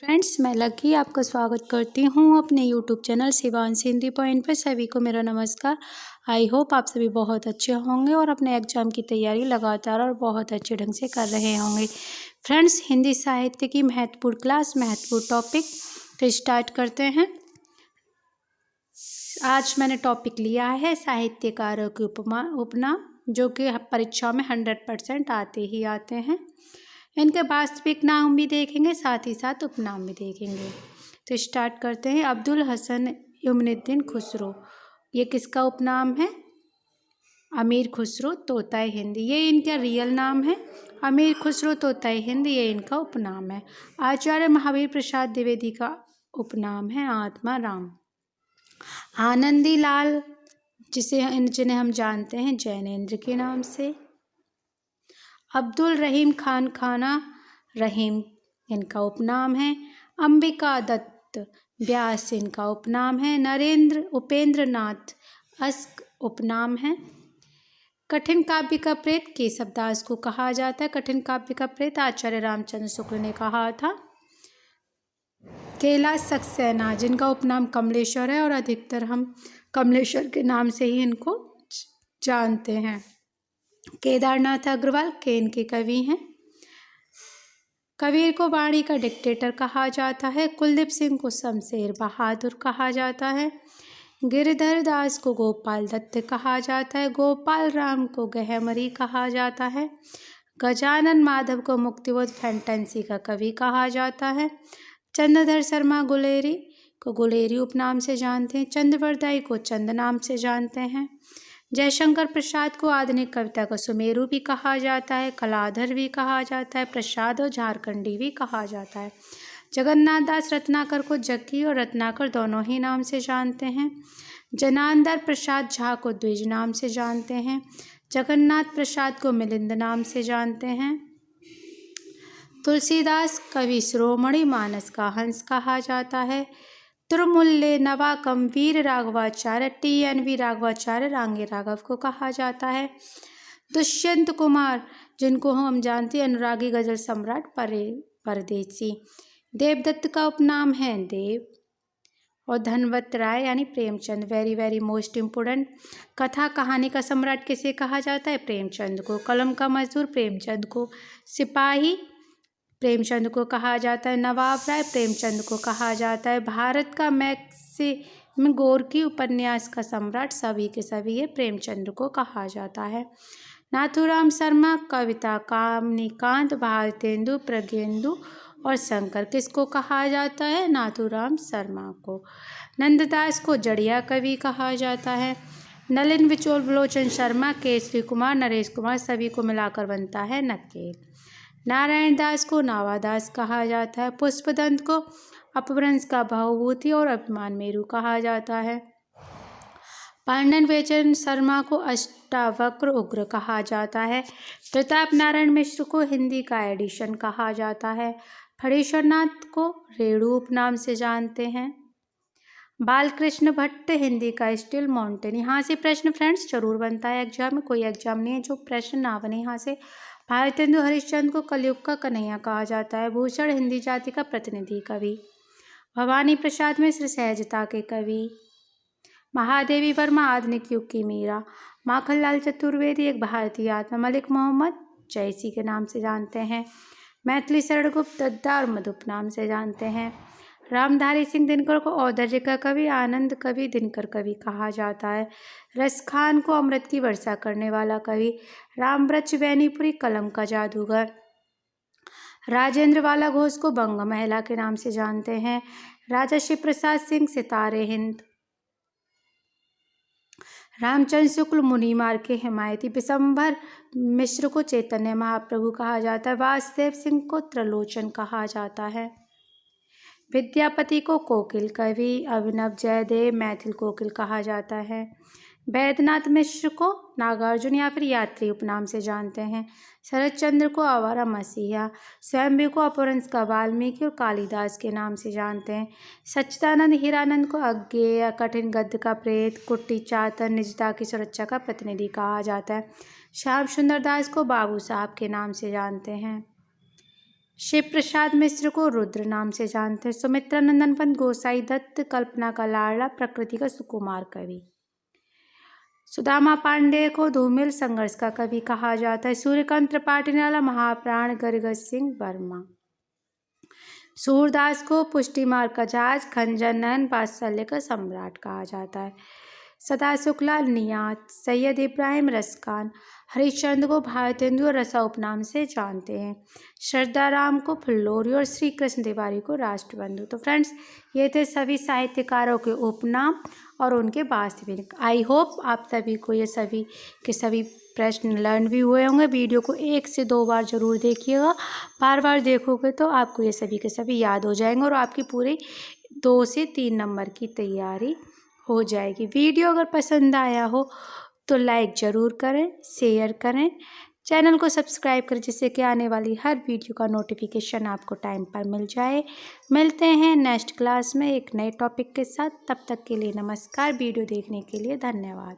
Friends, मैं lucky आपका स्वागत करती हूँ अपने YouTube channel Shivansh Hindi point पर। सभी को मेरा नमस्कार। आई होप आप सभी बहुत अच्छे होंगे और अपने एग्जाम की तैयारी लगातार और बहुत अच्छे ढंग से कर रहे होंगे। फ्रेंड्स, हिंदी साहित्य की महत्वपूर्ण क्लास, महत्वपूर्ण टॉपिक तो स्टार्ट करते हैं। आज मैंने टॉपिक लिया है साहित्यकारों की उपनाम, जो कि परीक्षाओं में 100% आते ही आते हैं। इनके वास्तविक नाम भी देखेंगे, साथ ही साथ उपनाम भी देखेंगे। तो स्टार्ट करते हैं। अब्दुल हसन इब्नुद्दीन खुसरो, ये किसका उपनाम है? अमीर खुसरो तोताए हिंद, ये इनका रियल नाम है। अमीर खुसरो तोताए हिंद, ये इनका उपनाम है। आचार्य महावीर प्रसाद द्विवेदी का उपनाम है आत्मा राम। आनंदी लाल, जिन्हें हम जानते हैं जैनेन्द्र के नाम से। अब्दुल रहीम खान खाना रहीम, इनका उपनाम है। अंबिका दत्त व्यास, इनका उपनाम है। नरेंद्र उपेंद्र नाथ अस्क, उपनाम है। कठिन काव्य का प्रेत केशवदास को कहा जाता है। कठिन काव्य का प्रेत आचार्य रामचंद्र शुक्ल ने कहा था। कैलाश सक्सेना, जिनका उपनाम कमलेश्वर है और अधिकतर हम कमलेश्वर के नाम से ही इनको जानते हैं। केदारनाथ अग्रवाल केन के कवि हैं। कबीर को वाणी का डिक्टेटर कहा जाता है। कुलदीप सिंह को शमशेर बहादुर कहा जाता है। गिरिधर दास को गोपाल दत्त कहा जाता है। गोपाल राम को गहमरी कहा जाता है। गजानन माधव को मुक्तिबोध फैंटेंसी का कवि कहा जाता है। चंद्रधर शर्मा गुलेरी को गुलेरी उपनाम से जानते हैं। चंद्रवरदाई को चंद नाम से जानते हैं। जयशंकर प्रसाद को आधुनिक कविता का सुमेरु भी कहा जाता है। कलाधर भी कहा जाता है। प्रसाद और झारखंडी भी कहा जाता है। जगन्नाथ दास रत्नाकर को जग्गी और रत्नाकर दोनों ही नाम से जानते हैं। जनांदर प्रसाद झा को द्विज नाम से जानते हैं। जगन्नाथ प्रसाद को मिलिंद नाम से जानते हैं। तुलसीदास कवि शिरोमणि मानस का हंस कहा जाता है। तुरमुल्ले नवाकम वीर राघवाचार्य TNV राघवाचार्य रांगे राघव को कहा जाता है। दुष्यंत कुमार, जिनको हम जानते हैं अनुरागी गजल सम्राट परदेसी। देवदत्त का उपनाम है देव। और धनवत राय यानी Premchand, very very most important. कथा कहानी का सम्राट किसे कहा जाता है? प्रेमचंद को। कलम का मजदूर प्रेमचंद को। सिपाही प्रेमचंद को कहा जाता है। नवाब राय प्रेमचंद को कहा जाता है। भारत का मैक्सिम गोर्की उपन्यास का सम्राट सभी के सभी है प्रेमचंद को कहा जाता है। नाथूराम शर्मा कविता कामनीकांत भारतेंदु प्रज्ञेंदु और शंकर, किसको कहा जाता है? नाथूराम शर्मा को। नंददास को जड़िया कवि कहा जाता है। नलिन विलोचन शर्मा, केसरी कुमार, नरेश कुमार, सभी को मिलाकर बनता है नकेल। नारायण दास को नावादास कहा जाता है। पुष्पदंत को अपभ्रंश का बहुभूति और अभिमान मेरु कहा जाता है। पांडन बेचन शर्मा को अष्टावक्र उग्र कहा जाता है। प्रताप नारायण मिश्र को हिंदी का एडिशन कहा जाता है। फणीश्वरनाथ को रेणु उपनाम से जानते हैं। बालकृष्ण भट्ट हिंदी का स्टील माउंटेन, यहाँ से प्रश्न फ्रेंड्स जरूर बनता है एग्जाम में। कोई एग्जाम नहीं है जो प्रश्न ना बने यहाँ से। भारतेंदु हरिश्चंद्र को कलयुग का कन्हैया कहा जाता है। भूषण हिंदी जाति का प्रतिनिधि कवि। भवानी प्रसाद मिश्र सहजता के कवि। महादेवी वर्मा आधुनिक युग की मीरा। माखनलाल चतुर्वेदी एक भारतीय आत्मा। मलिक मोहम्मद जैसी के नाम से जानते हैं। मैथिली शरण गुप्त दद्दा और मधुप नाम से जानते हैं। रामधारी सिंह दिनकर को औदर्य का कवि, आनंद कवि, दिनकर कवि कहा जाता है। रसखान को अमृत की वर्षा करने वाला कवि। रामवृक्ष वैनीपुरी कलम का जादूगर। राजेंद्र वाला घोष को बंग महिला के नाम से जानते हैं। राजा शिव प्रसाद सिंह सितारे हिंद। रामचंद्र शुक्ल मुनीमार के हिमायती। विशंभर मिश्र को चैतन्य महाप्रभु कहा जाता है। वासुदेव सिंह को त्रिलोचन कहा जाता है। विद्यापति को कोकिल कवि। अभिनव जयदेव मैथिल कोकिल कहा जाता है। वैद्यनाथ मिश्र को नागार्जुन या फिर यात्री उपनाम से जानते हैं। शरद चंद्र को आवारा मसीहा। स्वयंभू को अपभ्रंश का वाल्मीकि और कालिदास के नाम से जानते हैं। सच्चिदानंद हीरानंद को अज्ञेय कठिन गद्य का प्रेत, कुट्टी चातर, निजता की सुरक्षा का प्रतिनिधि कहा जाता है। श्याम सुंदर दास को बाबू साहब के नाम से जानते हैं। शिव प्रसाद मिश्र को रुद्र नाम से जानते हैं। सुमित्रा नंदन पंत गोसाई दत्त कल्पना का लाडला, प्रकृति का सुकुमार कवि। सुदामा पांडे को धूमिल संघर्ष का कवि कहा जाता है। सूर्यकांत त्रिपाठी निराला, महाप्राण गदगद सिंह वर्मा। सूरदास को पुष्टि मार्ग का जहाज, खंजर नयन, वात्सल्य का सम्राट कहा जाता है। सदा शुक्लाल नियात, सैयद इब्राहिम रसखान, हरिश्चंद्र को भारतेंदु और रसा उपनाम से जानते हैं। श्रद्धाराम को फुल्लोरी और श्री कृष्ण तिवारी को राष्ट्रबंधु। तो फ्रेंड्स, ये थे सभी साहित्यकारों के उपनाम और उनके वास्तविक। आई होप आप सभी को ये सभी के सभी प्रश्न लर्न भी हुए होंगे। वीडियो को 1 से 2 बार जरूर देखिएगा। बार बार देखोगे तो आपको ये सभी के सभी याद हो जाएंगे और आपकी पूरी 2 से 3 नंबर की तैयारी हो जाएगी। वीडियो अगर पसंद आया हो तो लाइक ज़रूर करें, शेयर करें, चैनल को सब्सक्राइब करें, जिससे कि आने वाली हर वीडियो का नोटिफिकेशन आपको टाइम पर मिल जाए। मिलते हैं नेक्स्ट क्लास में एक नए टॉपिक के साथ। तब तक के लिए नमस्कार। वीडियो देखने के लिए धन्यवाद।